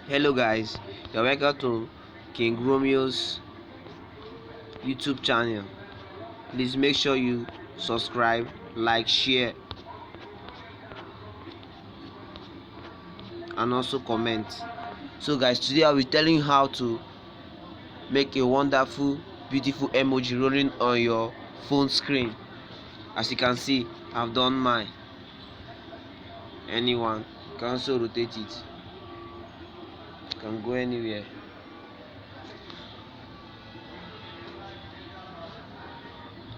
Hello guys, you're welcome to King Romeo's YouTube channel. Please make sure you subscribe, like, share, and also comment. So guys, today I'll be telling you how to make a wonderful, beautiful emoji rolling on your phone screen. As you can see, I've done mine. Anyone can also rotate it. Can go anywhere.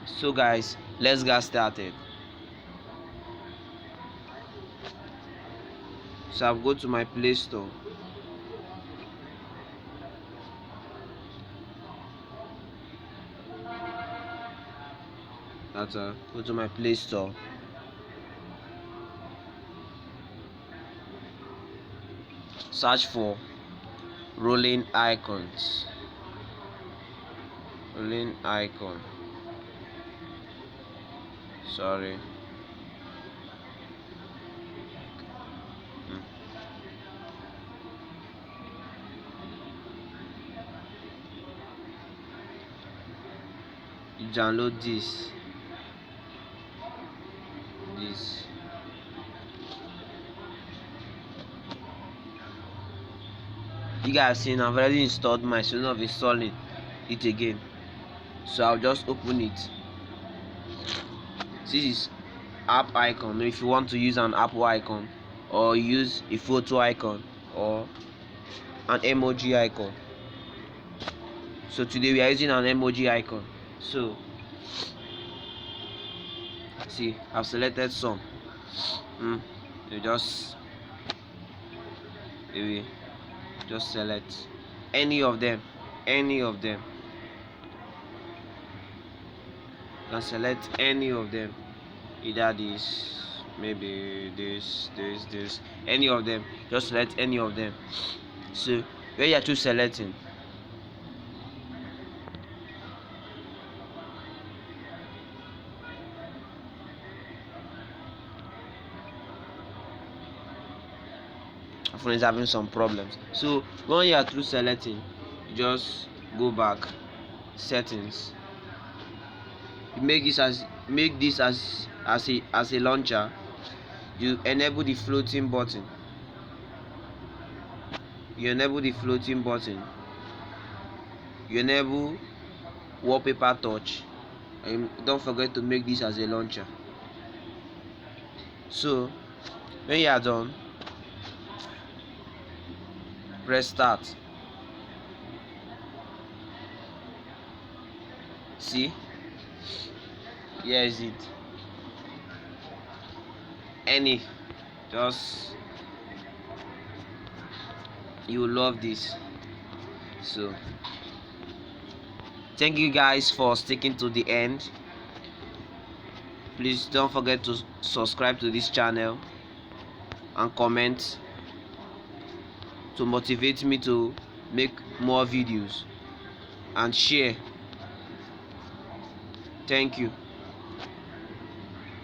So guys, let's get started. So I'll go to my Play Store. Go to my Play Store. Search for rolling icons. Rolling icon. Sorry. You download this. You guys seen I've already installed mine, so not installing it again. So I'll just open it. This is app icon. If you want to use an Apple icon, or use a photo icon, or an emoji icon. So today we are using an emoji icon. So see, I've selected some. You just maybe just select any of them. You can select any of them, either this, maybe this, any of them. Just select any of them. So where you are to selecting, my phone is having some problems. So when you are through selecting, you just go back, settings. You make this as a launcher. You enable the floating button. You enable wallpaper touch, and don't forget to make this as a launcher. So when you are done, press start. See, here is it. Any, just, you will love this. So thank you guys for sticking to the end. Please don't forget to subscribe to this channel and comment to motivate me to make more videos, and share. Thank you.